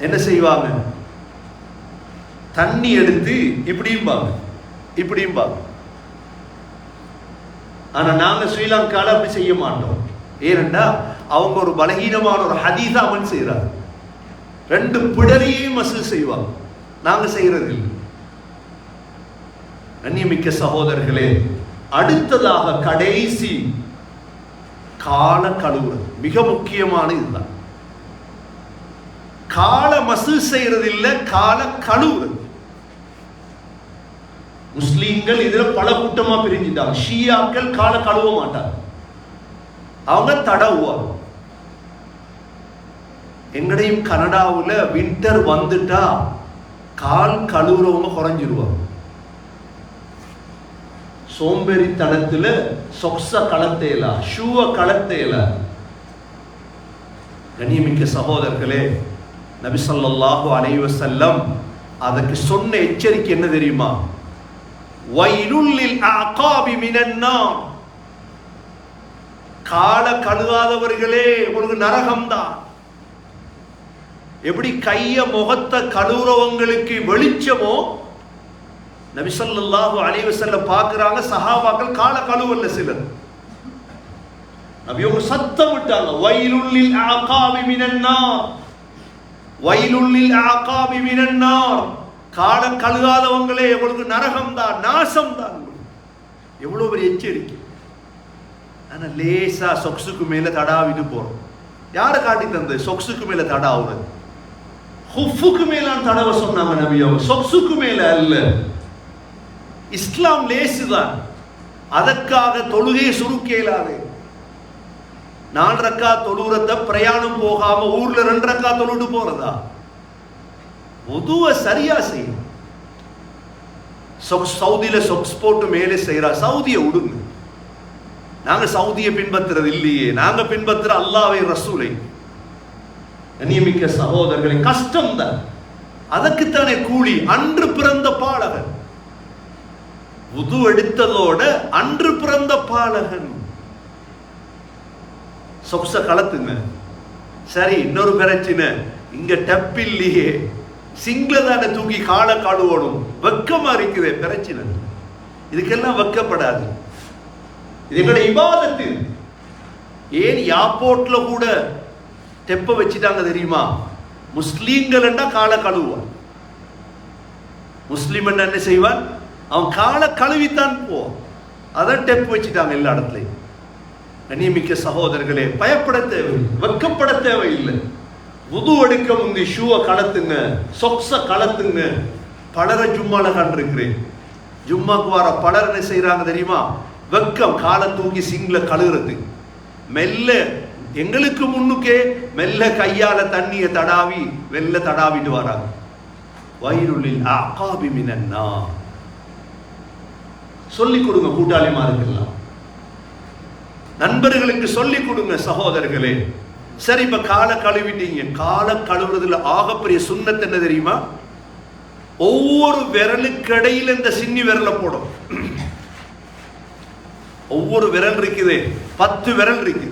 என்ன செய்வாங்க? தண்ணி எடுத்து இப்படியும் பாங்க. ஆனா நாங்க ஸ்ரீலங்கால அப்படி செய்ய மாட்டோம். ஏனென்றா அவங்க ஒரு பலகீனமான ஒரு ஹதீஸ அமல் செய்யறாங்க. 2 பிடரியையும் மசில் செய்வாங்க. நாங்க செய்யறது இல்லை. கண்ணியமிக்க சகோதரர்களே, அடுத்ததாக கடைசி கால கழுவுறது. மிக முக்கியமான இதுதான். கால மசில் செய்யறது இல்ல, கால கழுவுறது. முஸ்லீம்கள் இதுல பல கூட்டமா பிரிஞ்சுட்டாங்க. ஷியாக்கள் கால கழுவ மாட்டாங்க, அவங்க தடவுவாங்க. எங்கடையும் கனடாவில் வின்டர் வந்துட்டா கால் கழுவுறவங்க குறைஞ்சிருவாங்க. சோம்பேறித்தனத்துல சொக்ஸ கலத்தையில, ஷூவ கலத்தையில. கண்ணியமிக்க சகோதரர்களே, நபி ஸல்லல்லாஹு அலைஹி வஸல்லம் அதுக்கு சொன்ன எச்சரிக்கை என்ன தெரியுமா? வைலுல் லில் அகாபி மினன் நார். கால கழுவாதவர்களே உங்களுக்கு நரகம்தான். எப்படி கைய முகத்தை கழுவுறவங்களுக்கு வெளிச்சமோ, நபி ஸல்லல்லாஹு அலைஹி வஸல்லம் பார்க்கறாங்க, சஹாபாக்கள் கால கழுவல்ல சிலர். நபி அவங்க சத்தம் விட்டாங்க, வைலுல் லில் அகாபி மினன் நார், வைலுல் லில் அகாபி மினன் நார். கால கழுகாதவங்களே உங்களுக்கு நரகம் தான், நாசம் தான். எவ்வளவு பெரிய எச்சரிக்கை. ஆனா லேசா சொக்ஸுக்கு மேல தடாவிட்டு போறோம். யாரை காட்டி தந்தது சொக்ஸுக்கு மேல தடாவுறது? ஹுஃபுக்கு மேல தடவ சொன்னாங்க நபி அவங்க, சொக்ஸுக்கு மேல அல்ல. இஸ்லாம் லேசுதான். அதற்காக தொழுகையை சுருக்க இயலாது. 4 ரக்காத் தொழுகிறத பிரயாணம் போகாம ஊர்ல 2 ரக்காத் தொழுட்டு போறதா? உதுவ சரியா செய்யும். சவுதியில சொக்ஸ் போட்டு மேலே செய்யறா, சவுதியை விடுங்க. நாங்க சவுதியை பின்பற்றுறது இல்லையே, நாங்க பின்பற்றுற அல்லாஹ்வை ரசூலை. கண்ணியமிக்க சகோதரர்களை, கஷ்டம் தான். அதற்குத்தானே கூலி. அன்று பிறந்த பாலகன், உது எடுத்ததோட அன்று பிறந்த பாலகன். சொக்ஸ கலத்துங்க. சரி, இன்னொரு பிரச்சனை, இங்க டப்பில்லையே, சிங்கள தானே தூக்கி கால காடுவோடும், வெக்கமா இருக்குதே பிரச்சனை. இதுக்கெல்லாம் வெக்கப்படாது. இதுகளுடைய இபாதத்து. ஏன் ஏர்போர்ட்ல கூட டெப்ப வச்சுட்டாங்க தெரியுமா? முஸ்லீம்கள் என்றா கால கழுவான். முஸ்லீம் என்ன செய்வான்? அவன் கால கழுவித்தான் போவான். அதான் டெப் வச்சுட்டாங்க எல்லா இடத்துலையும். கண்ணியமிக்க சகோதரர்களே, பயப்பட தேவையில்லை, வெக்கப்பட தேவையில்லை. உது எடுக்க முந்தி ஷூவை கலத்துங்க, சொக்ஸ கலத்துங்க. பலரை ஜும்மால கண்டிருக்கிறேன். ஜும்மாக்கு வர பலர் என்ன செய்யறாங்க தெரியுமா? வெக்கம், காலை தூக்கி சிங்ல கழுகுறது. மெல்ல எங்களுக்கு முன்னுக்கே மெல்ல கையால தண்ணியை தடாவி வெல்ல தடாவிட்டு வராங்க. வைலுல் அகாபி மினன் நார். சொல்லிக் கொடுங்க கூட்டாளிமாருக்கெல்லாம், நண்பர்களுக்கு சொல்லிக் கொடுங்க சகோதரர்களே. சரி, இப்ப கால கழுவிட்டீங்க. கால கழுவுறதுல ஆகப்பெரிய சுன்னத் என்ன தெரியுமா? ஒவ்வொரு விரலுக்கு இடையில இந்த சின்னி விரலை போடும். ஒவ்வொரு விரல் இருக்குது, 10 விரல் இருக்குது.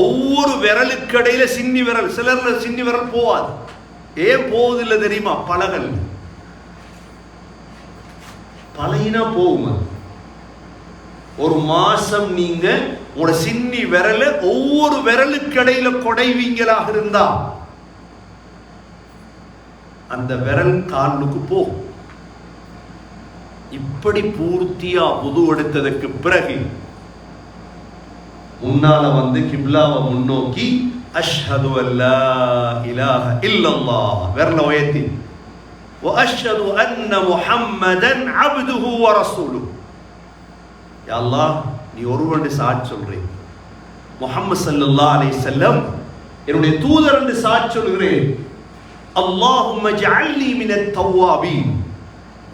ஒவ்வொரு விரலுக்கு இடையில சின்னி விரல். சிலர்ல சின்னி விரல் போவாது. ஏன் போவதில்லை தெரியுமா? பழகல். பழகினா போகுமா? ஒரு மாசம் நீங்க உங்களோட சின்னி விரல ஒவ்வொரு விரலுக்கு இடையில கொடைவீங்களாக இருந்தா அந்த விரல் காலுக்கு போகும். இப்படி பூர்த்தியா வுது எடுத்ததற்கு பிறகு முன்னால வந்து கிப்லாவை முன்னோக்கி அஷ்ஹது அல்லா இலாஹ இல்லல்லாஹ் விரல உயர்த்தி வ அஷ்ஹது அன்ன முஹம்மதன் அப்துஹு வ ரசூலுஹு, யா அல்லாஹ் நீ ஒருவன் சாட்சி சொல்றேன், முஹம்மது ஸல்லல்லாஹு அலைஹி வஸல்லம் என்னுடைய தூதர் என்று சாட்சி சொல்கிறேன். அல்லாஹும்ம ஜஅல்னி மினத் தவ்வாபீன்,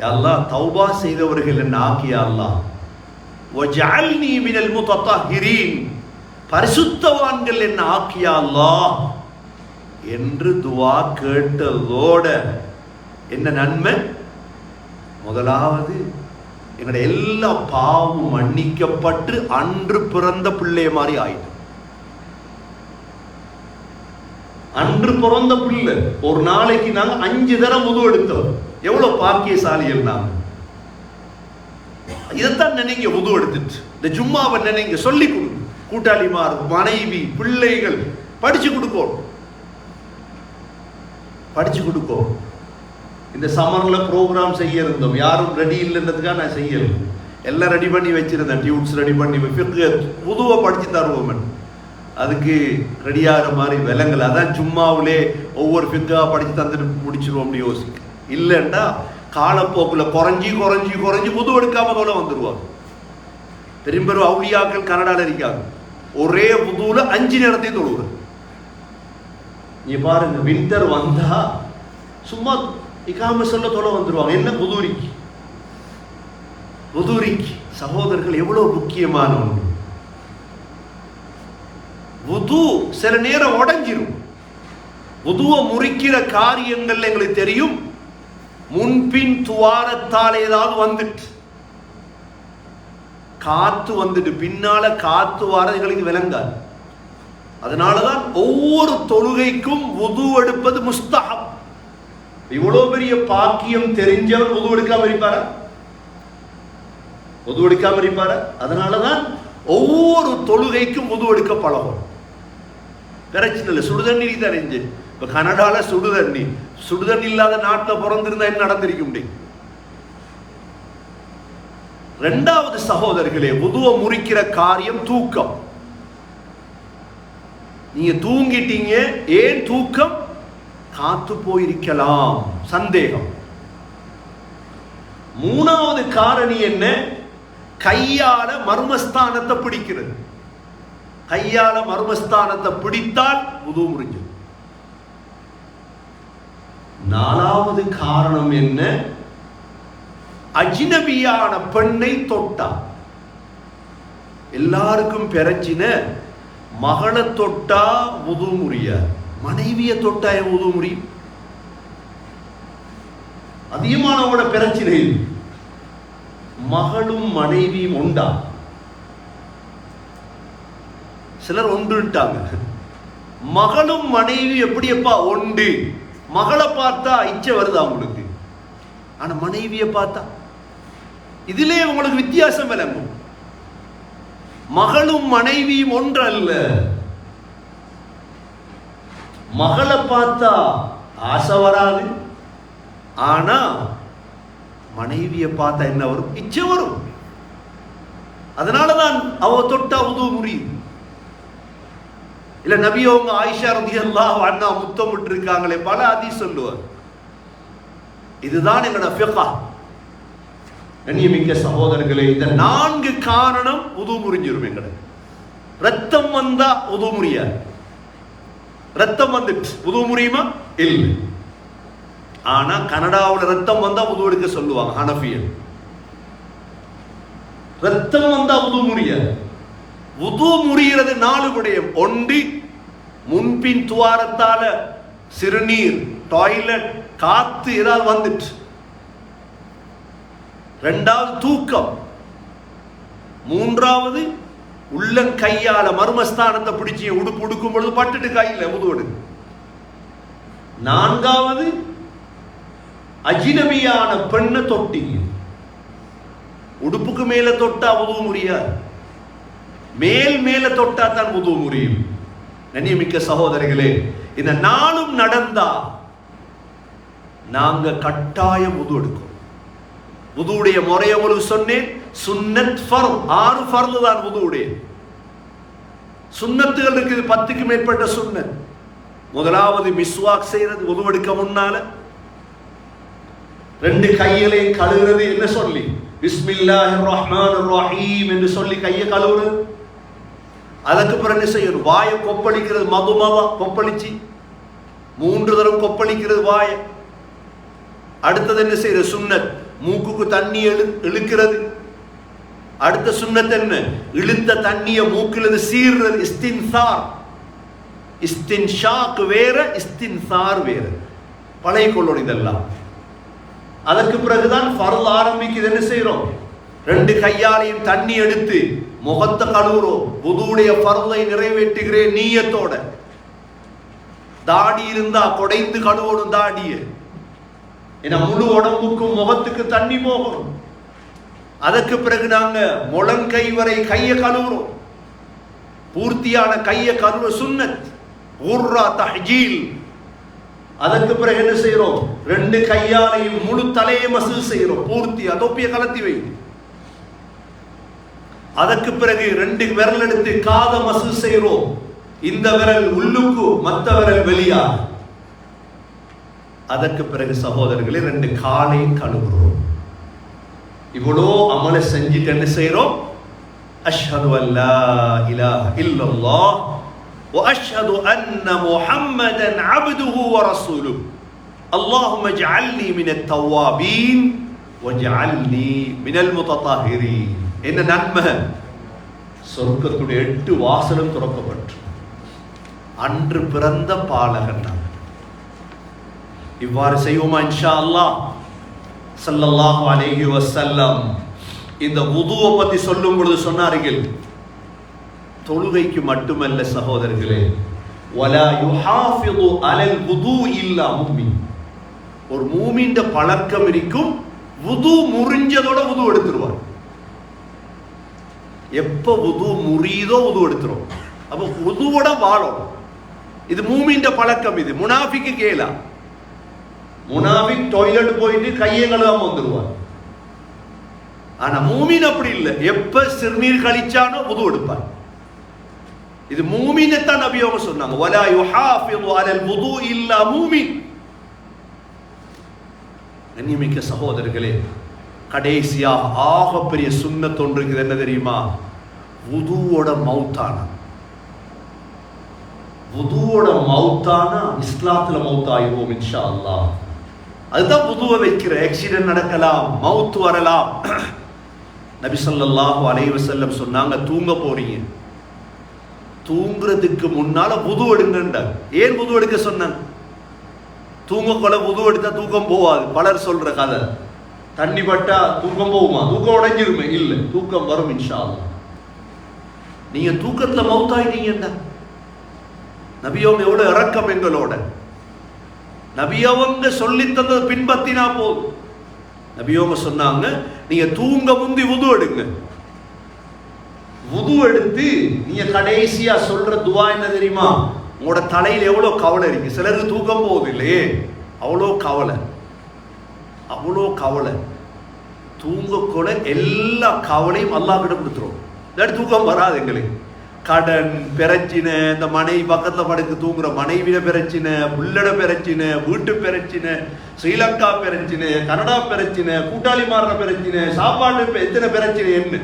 யா அல்லாஹ் தௌபா செய்தவர்கள் என்ன ஆக்கியா அல்லாஹ், வஜஅல்னி மினல் முத்தஹிரீன் பரிசுத்தவான்கள் என்ன ஆக்கியா அல்லாஹ் என்று துஆ கேட்டதோட என்ன நன்மை? முதலாவது என்னுடைய எல்லா பாவமும் மன்னிக்கப்பட்டு அன்று பிறந்த பிள்ளை மாதிரி ஆயிடும். அன்று பிறந்த பிள்ளை. ஒரு நாளைக்கு நாங்க 5 தடவை வுது எடுத்தோம். எவ்வளவு பாக்கியசாலிகள் நாங்க. இதைத்தான் நினைங்க வுது எடுத்துட்டு இந்த ஜும்மாவை நினைங்க சொல்லி கொடுங்க. கூட்டாளிமார், மனைவி, பிள்ளைகள் படிச்சு கொடுக்கோம், படிச்சு கொடுக்கோம். இந்த சம்மர்ல ப்ரோக்ராம் செய்ய இருந்தோம், யாரும் ரெடி இல்லைன்றதுக்காக நான் செய்யல, எல்லாம் ரெடி பண்ணி வச்சிருந்தேன். டியூட்ஸ் ரெடி பண்ணி புதுவை படிச்சு தருவோம். அதுக்கு ரெடியாகிற மாதிரி விலங்கல். அதான் சும்மாவிலே ஒவ்வொரு ஃபிக்கா படிச்சு தந்துட்டு முடிச்சிருவோம்னு யோசிக்க. இல்லைன்னா காலப்போக்கில் குறைஞ்சி குறைஞ்சி குறைஞ்சி புது எடுக்காம கூட வந்துடுவாங்க. பெரும்பெரும் அவுளியாக்கள் கனடாவில் இருக்காங்க, ஒரே புதுவில் 5 நேரத்தையும் தொழுவுற. நீ பாருங்க, வின்டர் வந்தா சும்மா இக்காம சொல்ல தொலை வந்துடுவாங்க. என்ன புதுரிக்கு? புதுரிக்கு சகோதரர்கள் எவ்வளவு முக்கியமான ஒன்று. வுது சில நேரம் உடைஞ்சிரும். வுதுவை முறிக்கிற காரியங்கள் எங்களுக்கு தெரியும். முன்பின் துவாரத்தால் ஏதாவது வந்துட்டு காத்து வந்துட்டு பின்னால காத்து வர எங்களுக்கு விளங்காது. அதனாலதான் ஒவ்வொரு தொழுகைக்கும் வுது எடுப்பது முஸ்தஹப். இவ்வளவு பெரிய பாக்கியம் தெரிஞ்சவர் வுது எடுக்காம இருப்பாரா? வுது எடுக்காம இருப்பாரா? அதனாலதான் ஒவ்வொரு தொழுகைக்கும் வுது எடுக்க பழகும். பிரச்சனை இல்லை, சுடுதண்ணி தெரிஞ்சு. இப்ப கனடால சுடுதண்ணி, சுடுதண்ணி இல்லாத நாட்டில் பிறந்திருந்தா என்ன நடந்திருக்க முடியும்? 2வது சகோதரர்களே, வுதுவை முறிக்கிற காரியம் தூக்கம். நீங்க தூங்கிட்டீங்க, ஏன் தூக்கம்? காத்து போயிருக்கலாம், சந்தேகம். 3வது காரணி என்ன? கையால மர்மஸ்தானத்தை பிடிக்கிறது. கையால மர்மஸ்தானத்தை பிடித்தால் வுது முறிஞ்சு. 4வது காரணம் என்ன? அஜ்னபியான பெண்ணை தொட்டா. எல்லாருக்கும் பிரச்சனை, மகளை தொட்டா வுது முறிய, மனைவியை தொட்டா வுது முறியும். அதிகமானவோட பிரச்சனை மகளும் மனைவியும் உண்டா? சிலர் ஒன்றுட்டாங்க. மகளும் மனைவி எப்படியப்பா ஒன்று? மகளை பார்த்தா இச்சை வருது அவங்களுக்கு, ஆனா மனைவியை பார்த்தா இதிலே உங்களுக்கு வித்தியாசம் விளங்கும். மகளும் மனைவியும் ஒன்று அல்ல. மகளை பார்த்தா ஆசை வராது, ஆனா மனைவியை பார்த்தா என்ன வரும்? இச்சை வரும். அதனாலதான் அவ தொட்டா வுது முறியுது. இல்ல நபி அவங்க ஆயிஷா ரலியல்லாஹு அன்ஹா முத்தமிட்டு இருக்காங்களே, பல ஹதீஸ் சொல்லுவார். இதுதான் எங்களோட ஃபிக்ஹ். கண்ணியமிக்க சகோதரர்களே, இந்த 4 காரணம் வுது முறிஞ்சிரும். எங்களுக்கு ரத்தம் வந்தா வுது முறியாது. ரத்தம் வந்துட்டு வுது முறியுமா? இல்லை. ஆனா கனடாவில் ரத்தம் வந்தா வுது எடுக்க சொல்லுவாங்க ஹனஃபியர். ரத்தம் வந்தா வுது முறியாது. வுது முறிகிறது 4 விடயம். ஒன்று, முன்பின் துவாரத்தால சிறுநீர், டாய்லெட், காத்து ஏதாவது வந்துட்டு. 2வது தூக்கம். 3வது உள்ளங்கையால மர்மஸ்தானத்தை பிடிச்சி உடுப்பு உடுக்கும் பொழுது பட்டுட்டு கையில வுது எடுக்கு. 4வது அஜ்னபியான பெண்ணை தொட்டீங்க. உடுப்புக்கு மேல தொட்டா வுது முறியாது, மேல தொட்டா தான் வுது முறியும். கண்ணியமிக்க சகோதரர்களே, இந்த 4ம் நடந்தா நாங்க கட்டாயம் வுது எடுக்கும். வுதுவுடைய முறையை உங்களுக்கு சொன்னேன். சுன்னத் ஃபர்த், 6 ஃபர்து தான் வுதுவுடைய. சுன்னத்துகள் இருக்குது 10க்கு மேற்பட்ட சுன்னத். முதலாவது மிஸ்வாக் செய்யறது வுது எடுக்க முன்னால. 2 கைகளையும் கழுவுறது என்ன சொல்லி? பிஸ்மில்லாஹிர் ரஹ்மானிர் ரஹீம் என்று சொல்லி கையை கழுவுறது. அதற்கு பிறகு என்ன செய்யணும்? வாயை கொப்பளிக்கிறது. மதுமவா கொப்பளிச்சு 3 தடவை கொப்பளிக்கிறது வாயை. அடுத்தது என்ன செய்யறது? சுன்னத் மூக்குக்கு தண்ணி இழுக்கிறது. அடுத்த சுன்னத் என்ன? இழுத்த தண்ணியை மூக்கிலிருந்து சீர்றது. இஸ்தின்சார். இஸ்தின்ஷாக் வேற, இஸ்தின்சார் வேற. பழைய கொள்ளணும் இதெல்லாம். அதற்கு பிறகுதான் ஃபர்ல் ஆரம்பிக்குது. என்ன செய்யறோம்? 2 கையாலையும் தண்ணி எடுத்து முகத்தை கழுவுறோம். வுதுவுடைய ஃபர்லை நிறைவேற்றுகிறேன் நீயத்தோட. தாடி இருந்தா கொடைந்து கழுவணும் தாடிய. ஏன்னா முழு உடம்புக்கும் முகத்துக்கு தண்ணி போகணும். அதற்கு பிறகு நாங்க முழங்கை வரை கையை கழுவுறோம். பூர்த்தியான கையை கழுவ சுன்னத். உர்ரா தஹ்ஜீல். அதற்கு பிறகு என்ன செய்யறோம்? 2 கையாலையும் முழு தலையை மசூல் செய்யறோம். பூர்த்தியா தொப்பியை கலத்தி வை. அதற்கு பிறகு 2 விரல் எடுத்து காதை மசூல் செய்யறோம். இந்த விரல் உள்ளுக்கு, மற்ற விரல் வெளியா. அதற்கு பிறகு சகோதரர்களே 2 காலையும் கழுவுறோம். இவ்வளோ அமலை செஞ்சுட்டு என்ன செய்யறோம்? அஷ்ஹது அல்லா இலாஹ இல்லல்லாஹ் வ அஷ்ஹது அன்ன முஹம்மதன் அப்துஹு வ ரசூலுஹு அல்லாஹும்ம ஜஅல்னி மினத் தவ்வாபீன் வஜஅல்னி மினல் முத்ததாஹிரீன். என்ன நன்மை? சொர்க்கத்துடைய 8 வாசலும் திறக்கப்பட்டு அன்று பிறந்த பாலகன். இவ்வாறு செய்வோமா இன்ஷா அல்லாஹ்? ஸல்லல்லாஹு அலைஹி வஸல்லம் இந்த வுதுவை பத்தி சொல்லும் பொழுது சொன்னார்கள், தொழுகைக்கு மட்டுமல்ல சகோதரர்களே, வலா யுஹாஃபிது அலல் வுது இல்லா முஃமின். ஒரு மூமின்ட பழக்கம் இருக்கும், வுது முறிஞ்சதோட வுது எடுத்துருவார். எப்ப வுது முறியதோ வுது எடுத்துரும். அப்ப வுதுவோட வாழும். இது மூமின்ட பழக்கம். இது முனாஃபிக்கு கேளா. முனாஃபிக் டாய்லெட் போயிட்டு கையை கழுவாம வந்துருவார். ஆனா மூமின் அப்படி இல்லை. எப்ப சிறுநீர் கழிச்சானோ வுது எடுப்பார். இது மூமினைத்தான் நபி அவங்க சொன்னாங்க, வலா யுஹாஃபிது அலல் வுது இல்லா மூமின். கண்ணியமிக்க சகோதரர்களே, கடைசியாக ஆக பெரிய சுன்னத் ஒன்று இருக்குது. என்ன தெரியுமா? வுதுவோட மௌத்தானா. வுதுவோட மௌத்தானா இஸ்லாத்துல மௌத்தாயிடுவோம் இன்ஷா அல்லாஹ். அதுதான் வுதுவை வைக்கிற. ஆக்சிடென்ட் நடக்கலாம், மௌத் வரலாம். நபி ஸல்லல்லாஹு அலைஹி வஸல்லம் சொன்னாங்க, தூங்க போறீங்க, தூங்குறதுக்கு முன்னால வுது எடுங்கன்றார். ஏன் வுது எடுக்க சொன்னாங்க? தூங்க கொள்ள வுது எடுத்தா தூக்கம் போவாது. பலர் சொல்ற கதை, தண்ணி பட்டா தூக்கம் போகுமா? தூக்கம் உடைஞ்சிருமே? இல்லை, தூக்கம் வரும் இன்ஷா அல்லாஹ். நீங்க தூக்கத்துல மௌத்தாயிட்டீங்கன்னா நபியவங்க எவ்வளவு இரக்கம் எங்களோட. நபியவங்க சொல்லி தந்ததை பின்பற்றினா போதும். நபியவங்க சொன்னாங்க, நீங்க தூங்க முந்தி வுது எடுங்க. வுது எடுத்து நீங்க கடைசியா சொல்ற துவா என்ன தெரியுமா? உங்களோட தலையில எவ்வளவு கவலை இருக்கு. சிலருக்கு தூக்கம் போகுது இல்லையே, அவ்வளோ கவலை, அவ்வளோ கவலை. தூங்க கூட எல்லா கவலையும் அல்லாஹ் கிட்ட கொடுத்துரும். இல்லாட்டி தூக்கம் வராது எங்களுக்கு. கடன் பிரச்சனை, இந்த மனைவி பக்கத்துல படுத்து தூங்குற மனைவியில பிரச்சனை, புள்ளட பிரச்சனை, வீட்டு பிரச்சனை, ஸ்ரீலங்கா பிரச்சனை, கனடா பிரச்சனை, கூட்டாளி மாறுற பிரச்சனை, சாப்பாடு எத்தனை பிரச்சனை. என்ன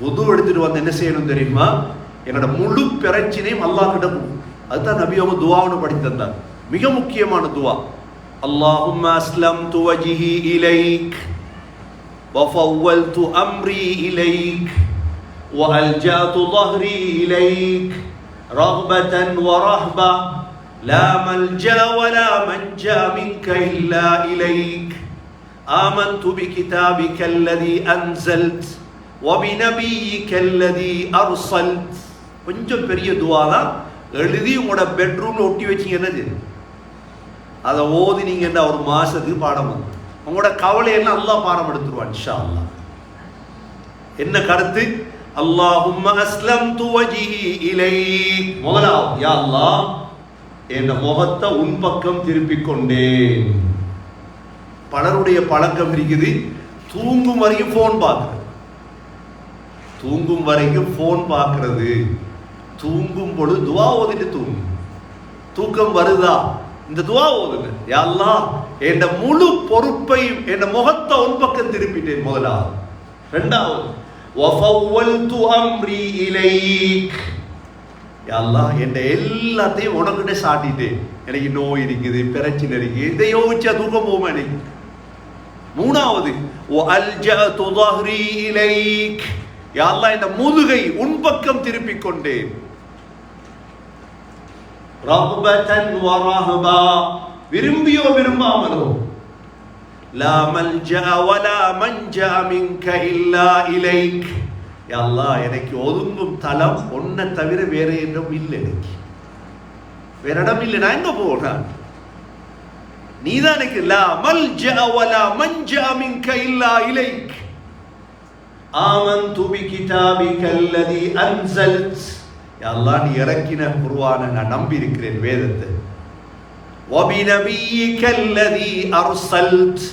வுது எடுத்துட்டு வந்து என்ன செய்யணும் தெரியுமா? என்னோட முழு பிரச்சனையும் அல்லாஹ் கிட்ட. அதுதான் நபி அவங்க துவாவுன்னு படித்து தந்தார். மிக முக்கியமான துவா, அல்லாஹும்ம அஸ்லம்து வஜ்ஹி இலைக் வஃபவ்வல்து அம்ரி இலைக் وألجأت ظهري إليك رغبة ورهبة لا ملجأ ولا منجا منك إلا إليك آمنت بكتابك الذي أنزلت وبنبيك الذي أرسلت. கொஞ்சம் பெரிய துவா தான். எழுதி உங்களோட பெட்ரூம்ல ஒட்டி வச்சீங்கன்னா அதை ஓதினீங்கன்னா ஒரு மாசத்துக்கு பாடம் வந்து உங்களோட கவலையெல்லாம் அல்லாஹ் பாடம் எடுத்துருவான் இன்ஷா அல்லாஹ். என்ன கருத்து? அல்லாஹும்ம அஸ்லம்து வஜ்ஹி இலைக். முதலாவது, யா அல்லாஹ், என் முகத்தை உன் பக்கம் திருப்பிக் கொண்டேன். பலருடைய பழக்கம் இருக்குது, தூங்கும் வரைக்கும் போன் பார்க்கறது. தூங்கும் வரைக்கும் போன் பார்க்கறது. தூங்கும் பொழுது துவா ஓதிட்டு தூங்கும். தூக்கம் வருதா, இந்த துவா ஓதுங்க. யா அல்லாஹ், என் முழு பொறுப்பையும் என் முகத்தை உன் பக்கம் திருப்பிட்டேன். முதலாவது. இரண்டாவது, வஃபவ்வல்து அம்ரி இலைக். யா அல்லாஹ், என் எல்லாத்தையும் உனக்கிட்ட சாட்டிட்டேன். எனக்கு நோய் இருக்குது, பிரச்சனை இருக்குது, இதை யோசிச்சா தூக்கம் போமா எனக்கு. மூணாவது, வஅல்ஜஅது ظهري இலைக். யா அல்லாஹ், என் முதுகை உன் பக்கம் திருப்பிக் கொண்டேன். ரஹ்பதன் வ ரஹபா, விரும்பியோ விரும்பாமலோ. லா மல்ஜா வலா மன்ஜா மின்க இல்லா இலைக். யா அல்லாஹ், எனக்கு ஒதுங்கும் தலம் ஒன்னை தவிர வேற இடம் இல்லை. எனக்கு வேற இடம் இல்லை. நான் எங்க போறேன்? நீதான் எனக்கு. லா மல்ஜா வலா மன்ஜா மின்க இல்லா இலைக். ஆமன்து பிகிதாபிக அல்லதி அன்ஸல்த். யா அல்லாஹ், நீ இறக்கின குர்ஆனை நான் நம்பி இருக்கிறேன், வேதத்தை. வபிநபியிக அல்லதி அர்ஸல்த்.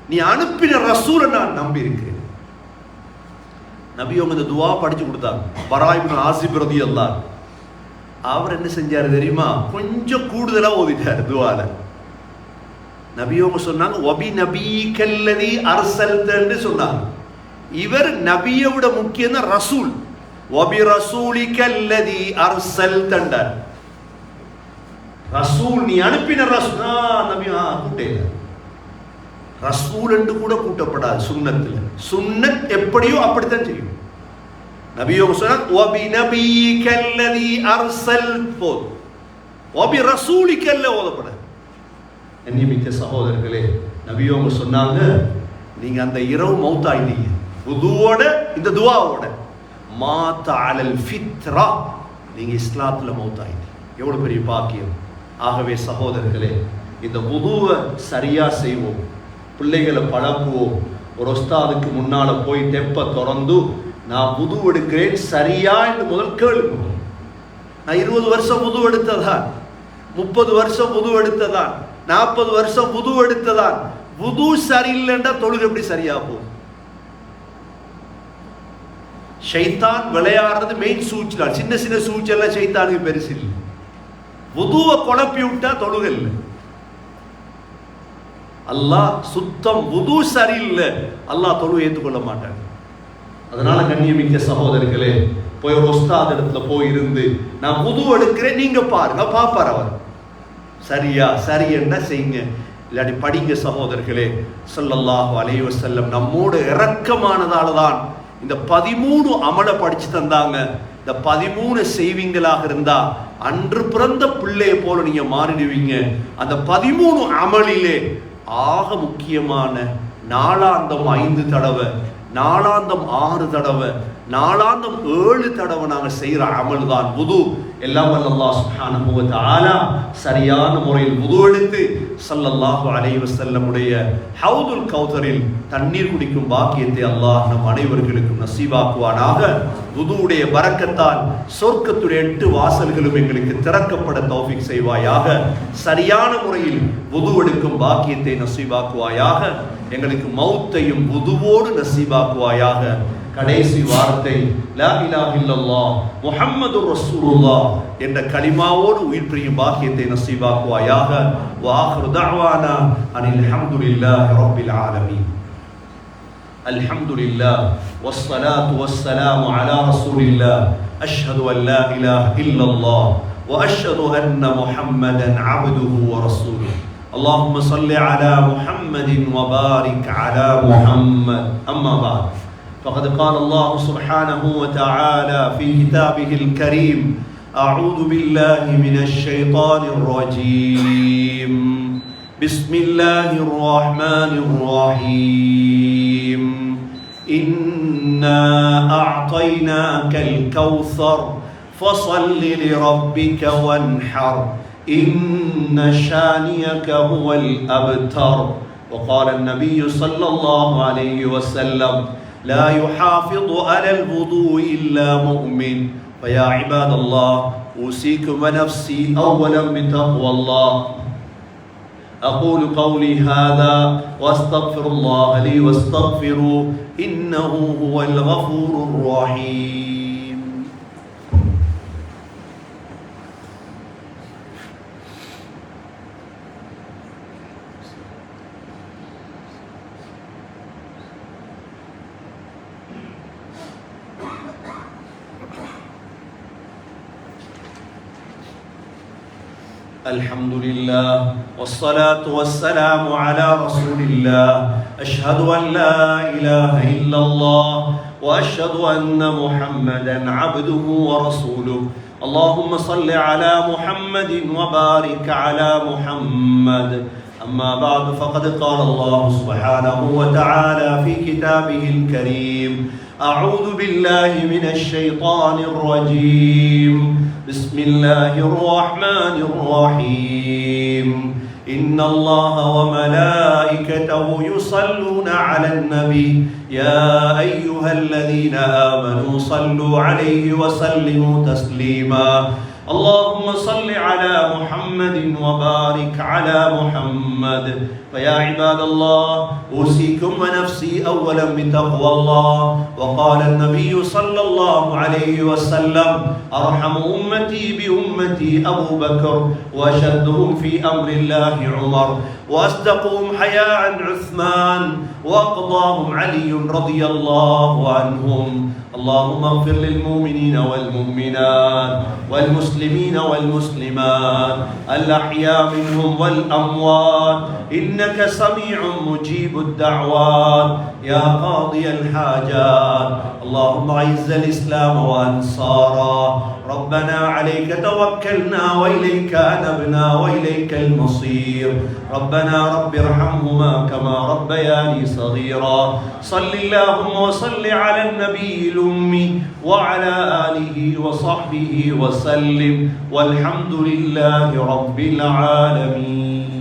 நீ அனுப்பின ரசூலை நான் நம்பி இருக்கிறேன். நபி அவங்க இந்த துவா படிச்சு கொடுத்தாங்க. பரா இப்னு ஆசிப் ரலியல்லாஹு. அவர் என்ன செஞ்சாரு தெரியுமா? கொஞ்சம் கூடுதலா ஓதிட்டார் துவால. நபி அவங்க சொன்னாங்க, வபிநபியிக அல்லதி அர்ஸல்த்னு சொன்னாங்க. இவர் நபியை விட முக்கியம் தான் ரசூல். வபி ரசூலிக அல்லதி அர்ஸல்த. ரசூல், நீ அனுப்பின ரசூல். நபி கூட்டையில ரசூல் என்று கூட கூட்டப்படாது சுன்னத்துல. சுன்னத் எப்படியோ அப்படித்தான் செய்யும். நபியோ சொன்னாங்க, வபி நபியிக அல்லதி அர்ஸல்த போது. வபி ரசூலிக அல்ல ஓதப்படாது. கண்ணியமிக்க சகோதரர்களே, நபியோ சொன்னாங்க, நீங்க அந்த இரவு மௌத்தாயிட்டீங்க வுதுவோட இந்த துவாவோட. மாத அலல் ஃபித்ரா, நீங்க இஸ்லாத்துல மௌத்தாயிட்டீங்க. எவ்வளவு பெரிய பாக்கியம். ஆகவே சகோதரர்களே, இந்த வுதுவை சரியா செய்வோம், பிள்ளைகளை பழக்குவோம். ஒரு உஸ்தாதுக்கு முன்னால போய் தெப்ப திறந்து நான் வுது எடுக்கிறேன் சரியா என்று முதல் கேளுங்க. நான் 20 வருஷம் வுது எடுத்ததான், 30 வருஷம் வுது எடுத்ததான், 40 வருஷம் வுது எடுத்ததான். வுது சரியில்லைன்னா தொழுகை எப்படி சரியா போகும்? ஷைத்தான் விளையாடுறது மெயின் சூழ்ச்சி. சின்ன சின்ன சூழ்ச்சியெல்லாம் ஷைத்தானுக்கு பெருசு இல்லை. வுதுவை குழப்பி விட்டா தொழுகை இல்லை. அல்லாஹ் சுத்தம் வுது சரியில்லை, அல்லாஹ் தொழுகை ஏற்றுக்கொள்ள மாட்டாங்க. அதனால கண்ணியமிக்க சகோதரர்களே, போய் ஒரு உஸ்தாத் இடத்துல போயிருந்து நான் வுது எடுக்கிறேன், நீங்க பாருங்க, பாப்பார் அவர். சரியா சரி என்ன செய்யுங்க, இல்லாட்டி படிங்க. சகோதரர்களே, ஸல்லல்லாஹு அலைஹி வஸல்லம் நம்மோடு இரக்கமானதால தான் இந்த 13 அமலை படிச்சு தந்தாங்க. இந்த 13 செய்வீங்களாக இருந்தா அன்று பிறந்த பிள்ளையை போல நீங்க மாறிடுவீங்க. அந்த 13 அமலிலே ஆக முக்கியமான நாளாந்தம் 5 தடவை, நாளாந்தம் 6 தடவை, நாளாந்தம் 7 தடவை நாங்கள் செய்கிற அமல் தான் வுது. எல்லாம் அல்லாஹ் சுப்ஹானஹு வ தஆலா சரியான முறையில் வுது எடுத்து ஸல்லல்லாஹு அலைஹி வஸல்லமுடைய ஹவுதுல் கௌதரில் தண்ணீர் குடிக்கும் பாக்கியத்தை அல்லாஹ் நம் அனைவர்களுக்கும் நசீபாக்குவானாக. வுதுவுடைய பரக்கத்தால் சொர்க்கத்துடைய 8 வாசல்களும் எங்களுக்கு திறக்கப்பட தௌஃபீக் செய்வாயாக. சரியான முறையில் வுது எடுக்கும் பாக்கியத்தை நசீபாக்குவாயாக. எங்களுக்கு மௌத்தையும் வுதுவோடு நசீபாக்குவாயாக. கடைசி வார்த்தை லா இலாஹ இல்லல்லாஹ் முஹம்மதுர் ரசூலுல்லாஹ் என்ற கலிமாவோடு உயிர் பிரியும் பாக்கியத்தை நசீபாக்குவாயாக. வ ஆகிரு தஅவானா அனில் ஹம்துலில்லாஹி ரப்பில் ஆலமீன். அல்ஹம்துலில்லாஹ் வஸ்ஸலாத்து வஸ்ஸலாமு அலா ரசூலில்லாஹ். அஷ்ஹது அன் லா இலாஹ இல்லல்லாஹ் வ அஷ்ஹது அன்ன முஹம்மதன் அப்துஹு வ ரசூலுஹு. اللهم صل على محمد وبارك على محمد. أما بعد، فقد قال الله سبحانه وتعالى في كتابه الكريم: أعوذ بالله من الشيطان الرجيم. بسم الله الرحمن الرحيم. إنا أعطيناك الكوثر فصل لربك وانحر إن شانئك هو الأبتر. وقال النبي صلى الله عليه وسلم: لا يحافظ على الوضوء إلا مؤمن. فيا عباد الله، أوصيكم ونفسي أولا بتقوى الله. أقول قولي هذا وأستغفر الله لي واستغفروه إنه هو الغفور الرحيم. الحمد لله والصلاة والسلام على رسول الله. أشهد أن لا إله إلا الله وأشهد أن محمدا عبده ورسوله. اللهم صل على محمد وبارك على محمد. أما بعد فقد قال الله سبحانه وتعالى في كتابه الكريم: أعوذ بالله من الشيطان الرجيم. بسم الله الرحمن الرحيم. إن الله وملائكته يصلون على النبي يا أيها الذين آمنوا صلوا عليه وسلموا تسليما. اللهم صل على محمد وبارك على محمد. فيا عباد الله، أوصيكم ونفسي أولا بتقوى الله. وقال النبي صلى الله عليه وسلم: أرحم أمتي بأمتي أبو بكر، وأشدهم في أمر الله عمر، وأصدقهم حياء عثمان، وأقضاهم علي رضي الله عنهم. اللهم اغفر للمؤمنين والمؤمنات والمسلمين والمسلمات الأحياء منهم والأموات، إنك سميع مجيب الدعوات يا قاضي الحاجات. اللهم أعز الإسلام وأنصاره. ربنا عليك توكلنا وإليك أنبنا وإليك المصير. ربنا رب ارحمهما كما ربياني صغيرا. صل اللهم وصل على النبي الأمي وعلى آله وصحبه وسلم، والحمد لله رب العالمين.